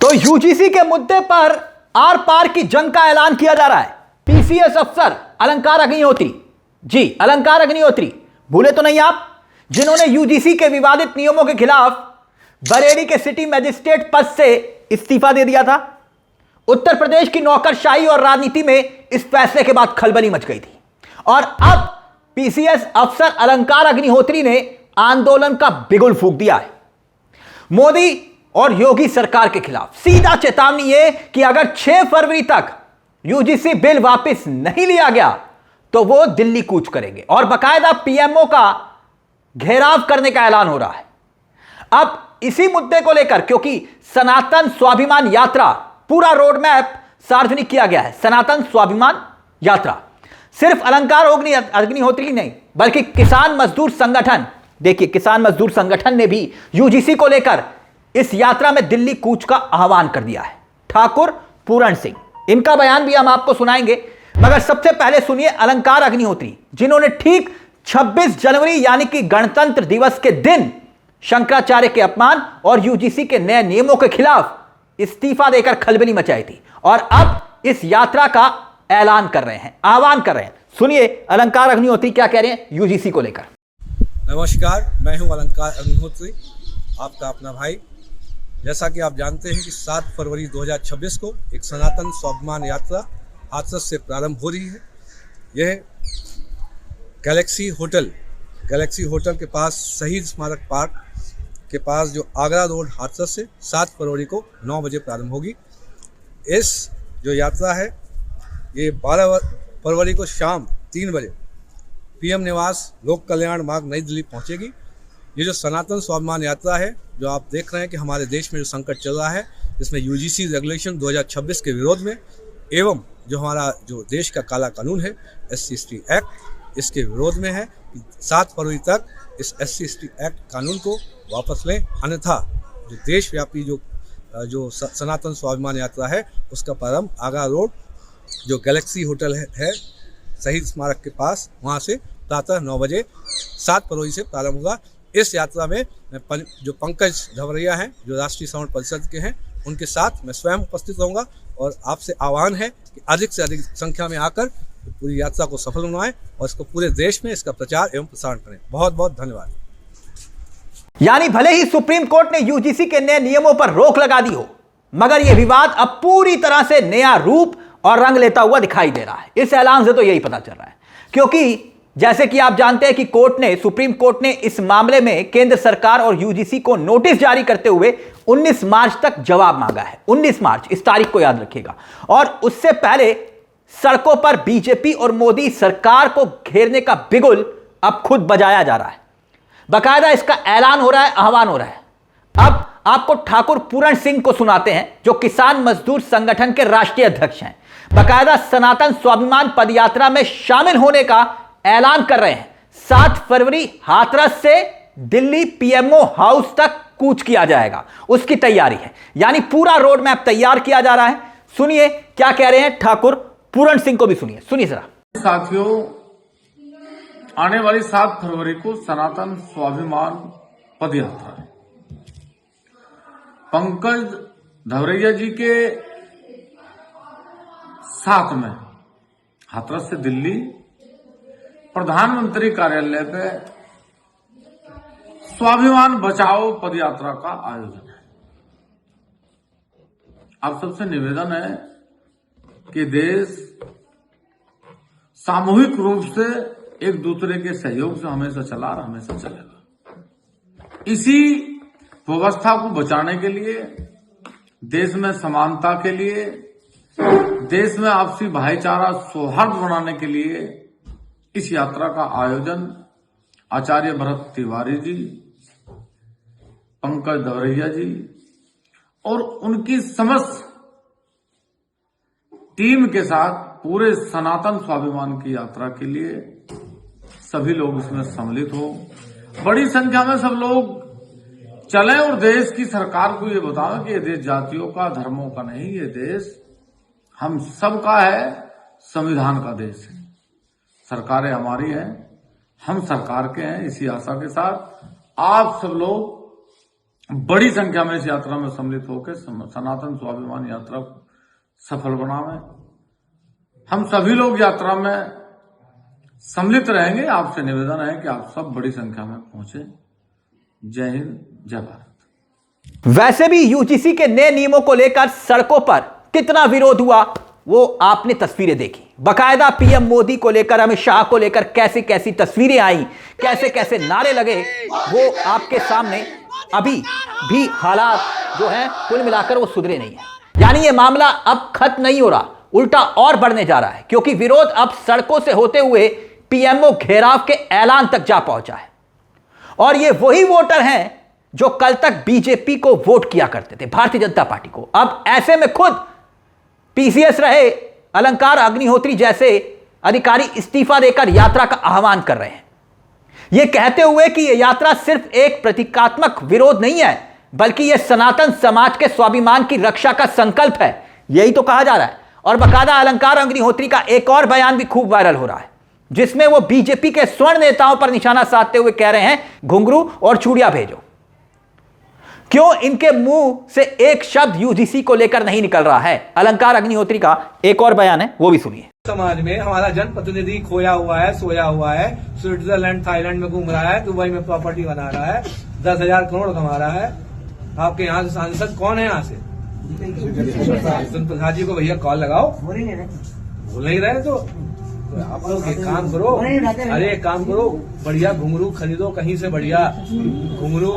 तो यूजीसी के मुद्दे पर आर पार की जंग का ऐलान किया जा रहा है। पीसीएस अफसर अलंकार अग्निहोत्री, जी अलंकार अग्निहोत्री, भूले तो नहीं आप, जिन्होंने यूजीसी के विवादित नियमों के खिलाफ बरेली के सिटी मजिस्ट्रेट पद से इस्तीफा दे दिया था। उत्तर प्रदेश की नौकरशाही और राजनीति में इस फैसले के बाद खलबली मच गई थी और अब पीसीएस अफसर अलंकार अग्निहोत्री ने आंदोलन का बिगुल फूंक दिया है। मोदी और योगी सरकार के खिलाफ सीधा चेतावनी है कि अगर 6 फरवरी तक यूजीसी बिल वापस नहीं लिया गया तो वो दिल्ली कूच करेंगे और बाकायदा पीएमओ का घेराव करने का ऐलान हो रहा है। अब इसी मुद्दे को लेकर, क्योंकि सनातन स्वाभिमान यात्रा पूरा रोड मैप सार्वजनिक किया गया है। सनातन स्वाभिमान यात्रा सिर्फ अलंकार अग्निहोत्री नहीं बल्कि किसान मजदूर संगठन, देखिए किसान मजदूर संगठन ने भी यूजीसी को लेकर इस यात्रा में दिल्ली कूच का आह्वान कर दिया है। ठाकुर पूरण सिंह, इनका बयान भी हम आपको सुनाएंगे, मगर सबसे पहले सुनिए अलंकार अग्निहोत्री, जिन्होंने ठीक 26 जनवरी यानी कि गणतंत्र दिवस के दिन शंकराचार्य के अपमान और यूजीसी के नए नियमों के खिलाफ इस्तीफा देकर खलबली मचाई थी और अब इस यात्रा का ऐलान कर रहे हैं, आह्वान कर रहे हैं। सुनिए अलंकार अग्निहोत्री क्या कह रहे हैं यूजीसी को लेकर। नमस्कार, मैं हूं अलंकार अग्निहोत्री, आपका अपना भाई। जैसा कि आप जानते हैं कि 7 फरवरी 2026 को एक सनातन स्वाभिमान यात्रा हाथरस से प्रारंभ हो रही है। यह गैलेक्सी होटल के पास शहीद स्मारक पार्क के पास जो आगरा रोड हाथरस से 7 फरवरी को 9 बजे प्रारंभ होगी। इस जो यात्रा है ये 12 फरवरी को शाम 3 बजे पीएम निवास लोक कल्याण मार्ग नई दिल्ली पहुंचेगी। ये जो सनातन स्वाभिमान यात्रा है, जो आप देख रहे हैं कि हमारे देश में जो संकट चल रहा है, जिसमें यूजीसी रेगुलेशन 2026 के विरोध में एवं जो हमारा जो देश का काला कानून है SC/ST एक्ट, इसके विरोध में है कि 7 फरवरी तक इस SC/ST एक्ट कानून को वापस लें, अन्यथा जो देशव्यापी जो सनातन स्वाभिमान यात्रा है उसका प्रारंभ आगरा रोड जो गैलेक्सी होटल है शहीद स्मारक के पास, वहाँ से प्रातः 9 बजे 7 फरवरी से प्रारंभ होगा। इस यात्रा में जो पंकज धवरिया हैं, जो राष्ट्रीय श्रवण परिषद के हैं, उनके साथ मैं स्वयं उपस्थित रहूँगा और आपसे आह्वान है कि अधिक से अधिक संख्या में आकर पूरी यात्रा को सफल बनाएं और इसको पूरे देश में इसका प्रचार एवं प्रसारण करें। बहुत बहुत धन्यवाद। यानी भले ही सुप्रीम कोर्ट ने यूजीसी के नए नियमों पर रोक लगा दी हो, मगर यह विवाद अब पूरी तरह से नया रूप और रंग लेता हुआ दिखाई दे रहा है। इस ऐलान से तो यही पता चल रहा है, क्योंकि जैसे कि आप जानते हैं कि सुप्रीम कोर्ट ने इस मामले में केंद्र सरकार और यूजीसी को नोटिस जारी करते हुए 19 मार्च तक जवाब मांगा है। 19 मार्च, इस तारीख को याद रखिएगा। और उससे पहले सड़कों पर बीजेपी और मोदी सरकार को घेरने का बिगुल अब खुद बजाया जा रहा है। बाकायदा इसका ऐलान हो रहा है, आह्वान हो रहा है। अब आपको ठाकुर पूरण सिंह को सुनाते हैं, जो किसान मजदूर संगठन के राष्ट्रीय अध्यक्ष हैं। बाकायदा सनातन स्वाभिमान पदयात्रा में शामिल होने का ऐलान कर रहे हैं। 7 फरवरी हाथरस से दिल्ली पीएमओ हाउस तक कूच किया जाएगा, उसकी तैयारी है। यानी पूरा रोड मैप तैयार किया जा रहा है। सुनिए क्या कह रहे हैं ठाकुर पूरण सिंह को भी सुनिए जरा। साथियों, आने वाली 7 फरवरी को सनातन स्वाभिमान पदयात्रा है। पंकज धवरिया जी के साथ में हाथरस से दिल्ली प्रधानमंत्री कार्यालय पे स्वाभिमान बचाओ पदयात्रा का आयोजन है। आप सबसे निवेदन है कि देश सामूहिक रूप से एक दूसरे के सहयोग से हमेशा चला और हमेशा चलेगा। इसी व्यवस्था को बचाने के लिए, देश में समानता के लिए, देश में आपसी भाईचारा सौहार्द बनाने के लिए इस यात्रा का आयोजन आचार्य भरत तिवारी जी, पंकज धवरिया जी और उनकी समस्त टीम के साथ पूरे सनातन स्वाभिमान की यात्रा के लिए सभी लोग इसमें सम्मिलित हो, बड़ी संख्या में सब लोग चलें और देश की सरकार को ये बताएं कि ये देश जातियों का, धर्मों का नहीं, ये देश हम सबका है, संविधान का देश है। सरकारें हमारी हैं, हम सरकार के हैं। इसी आशा के साथ आप सब लोग बड़ी संख्या में इस यात्रा में सम्मिलित होकर सनातन स्वाभिमान यात्रा को सफल बनावे। हम सभी लोग यात्रा में सम्मिलित रहेंगे। आपसे निवेदन है कि आप सब बड़ी संख्या में पहुंचे। जय हिंद, जय भारत। वैसे भी यूजीसी के नए नियमों को लेकर सड़कों पर कितना विरोध हुआ वो आपने तस्वीरें देखी। बकायदा पीएम मोदी को लेकर, अमित शाह को लेकर कैसी कैसी तस्वीरें आई, कैसे कैसे नारे लगे, वो आपके सामने अभी भी हालात जो हैं कुल मिलाकर वो सुधरे नहीं है। यानी ये मामला अब खत्म नहीं हो रहा, उल्टा और बढ़ने जा रहा है, क्योंकि विरोध अब सड़कों से होते हुए पीएमओ घेराव के ऐलान तक जा पहुंचा है। और ये वही वोटर हैं जो कल तक बीजेपी को वोट किया करते थे, भारतीय जनता पार्टी को। अब ऐसे में खुद पीसीएस रहे अलंकार अग्निहोत्री जैसे अधिकारी इस्तीफा देकर यात्रा का आह्वान कर रहे हैं, यह कहते हुए कि यह यात्रा सिर्फ एक प्रतीकात्मक विरोध नहीं है, बल्कि यह सनातन समाज के स्वाभिमान की रक्षा का संकल्प है। यही तो कहा जा रहा है। और बकायदा अलंकार अग्निहोत्री का एक और बयान भी खूब वायरल हो रहा है, जिसमें वो बीजेपी के स्वर्ण नेताओं पर निशाना साधते हुए कह रहे हैं घुंघरू और चूड़ियां भेजो। क्यों इनके मुंह से एक शब्द यूजीसी को लेकर नहीं निकल रहा है? अलंकार अग्निहोत्री का एक और बयान है, वो भी सुनिए। समाज में हमारा जनप्रतिनिधि खोया हुआ है, सोया हुआ है, स्विट्जरलैंड थाईलैंड में घूम रहा है, दुबई में प्रॉपर्टी बना रहा है, 10,000 करोड़ कमा रहा है। आपके यहाँ से सांसद कौन है? यहाँ से प्रसाद जी को भैया कॉल लगाओ, बोल नहीं रहे तो आप लोग एक काम करो, अरे एक काम करो, बढ़िया घुंघरू खरीदो कहीं से, बढ़िया घुंघरू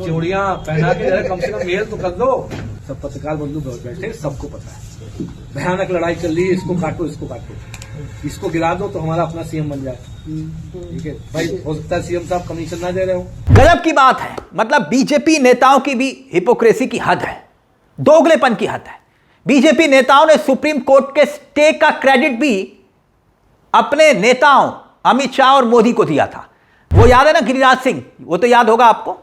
चूड़ियां पहना के कम से कम मेल तो कर दो। सब पत्रकार बंधु बैठे, सबको पता है भयानक लड़ाई चल रही है, इसको काटो, इसको काटो, इसको गिरा दो तो हमारा अपना सीएम बन जाए। ठीक है भाई, हो सकता है सीएम साहब कमीशन ना दे रहे हो। गजब की बात है। मतलब बीजेपी नेताओं की भी हिपोक्रेसी की हद है, दोगलेपन की हद है। बीजेपी नेताओं ने सुप्रीम कोर्ट के स्टे का क्रेडिट भी अपने नेताओं अमित शाह और मोदी को दिया था। वो याद है ना, गिरिराज सिंह, वो तो याद होगा आपको,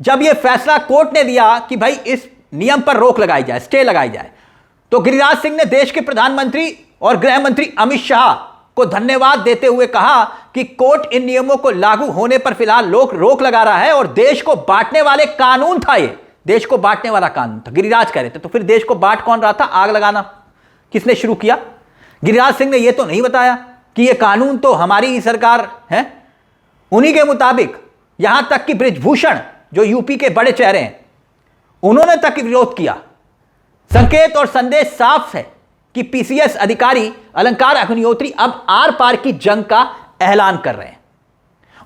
जब ये फैसला कोर्ट ने दिया कि भाई इस नियम पर रोक लगाई जाए, स्टे लगाई जाए, तो गिरिराज सिंह ने देश के प्रधानमंत्री और गृह मंत्री अमित शाह को धन्यवाद देते हुए कहा कि कोर्ट इन नियमों को लागू होने पर फिलहाल रोक लगा रहा है और देश को बांटने वाले कानून था, ये देश को बांटने वाला कानून था। गिरिराज कह रहे थे, तो फिर देश को बांट कौन रहा था? आग लगाना किसने शुरू किया? गिरिराज सिंह ने यह तो नहीं बताया कि यह कानून तो हमारी ही सरकार है। उन्हीं के मुताबिक यहां तक कि बृजभूषण जो यूपी के बड़े चेहरे हैं, उन्होंने तक विरोध किया। संकेत और संदेश साफ है कि पीसीएस अधिकारी अलंकार अग्निहोत्री अब आर पार की जंग का ऐलान कर रहे हैं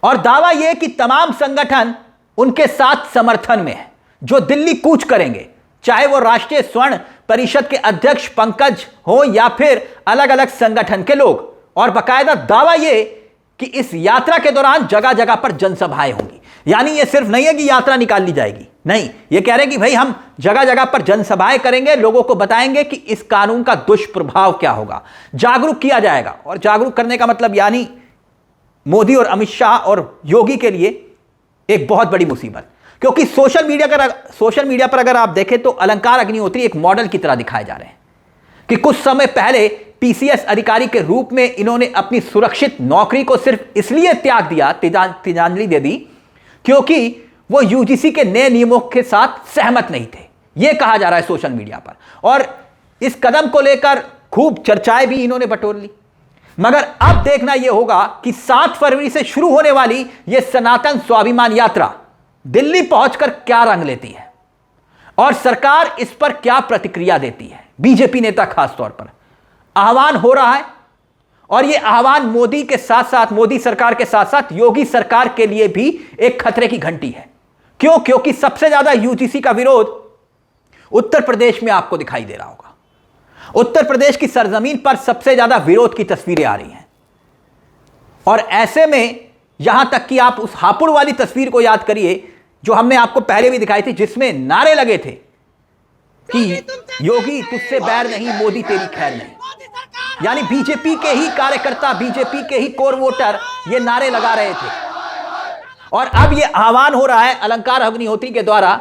और दावा यह कि तमाम संगठन उनके साथ समर्थन में है, जो दिल्ली कूच करेंगे, चाहे वो राष्ट्रीय स्वर्ण परिषद के अध्यक्ष पंकज हो या फिर अलग अलग संगठन के लोग। और बकायदा दावा यह कि इस यात्रा के दौरान जगह जगह पर जनसभाएं होंगी। यानी यह सिर्फ नहीं है कि यात्रा निकाल ली जाएगी, नहीं, यह कह रहे हैं कि भाई हम जगह जगह पर जनसभाएं करेंगे, लोगों को बताएंगे कि इस कानून का दुष्प्रभाव क्या होगा, जागरूक किया जाएगा। और जागरूक करने का मतलब यानी मोदी और अमित शाह और योगी के लिए एक बहुत बड़ी मुसीबत, क्योंकि सोशल मीडिया पर अगर आप देखें तो अलंकार अग्निहोत्री एक मॉडल की तरह दिखाए जा रहे हैं कि कुछ समय पहले पीसीएस अधिकारी के रूप में इन्होंने अपनी सुरक्षित नौकरी को सिर्फ इसलिए त्याग दिया, तिलांजलि दे दी, क्योंकि वो यूजीसी के नए नियमों के साथ सहमत नहीं थे, यह कहा जा रहा है सोशल मीडिया पर। और इस कदम को लेकर खूब चर्चाएं भी इन्होंने बटोर ली। मगर अब देखना यह होगा कि 7 फरवरी से शुरू होने वाली यह सनातन स्वाभिमान यात्रा दिल्ली पहुंचकर क्या रंग लेती है और सरकार इस पर क्या प्रतिक्रिया देती है। बीजेपी नेता खासतौर पर आह्वान हो रहा है और यह आह्वान मोदी के साथ साथ, मोदी सरकार के साथ साथ योगी सरकार के लिए भी एक खतरे की घंटी है। क्यों? क्योंकि सबसे ज्यादा यूजीसी का विरोध उत्तर प्रदेश में आपको दिखाई दे रहा होगा। उत्तर प्रदेश की सरजमीन पर सबसे ज्यादा विरोध की तस्वीरें आ रही हैं। और ऐसे में यहां तक कि आप उस हापुड़ वाली तस्वीर को याद करिए जो हमने आपको पहले भी दिखाई थी, जिसमें नारे लगे थे कि योगी तुझसे बैर नहीं, मोदी तेरी खैर नहीं। यानी बीजेपी के ही कार्यकर्ता, बीजेपी के ही कोर वोटर ये नारे लगा रहे थे। और अब ये आह्वान हो रहा है अलंकार अग्निहोत्री के द्वारा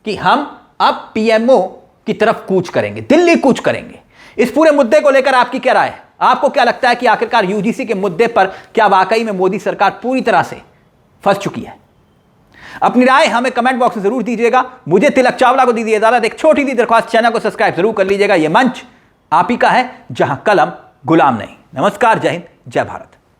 कि हम अब पीएमओ की तरफ कूच करेंगे, दिल्ली कूच करेंगे। इस पूरे मुद्दे को लेकर आपकी क्या राय है? आपको क्या लगता है कि आखिरकार यूजीसी के मुद्दे पर क्या वाकई में मोदी सरकार पूरी तरह से फंस चुकी है? अपनी राय हमें कमेंट बॉक्स में जरूर दीजिएगा। मुझे तिलक चावला को दीजिए इजाजत। एक छोटी सी दरख्वास्त, चैनल को सब्सक्राइब जरूर कर लीजिएगा। यह मंच आप ही का है जहां कलम गुलाम नहीं। नमस्कार, जय हिंद, जय भारत।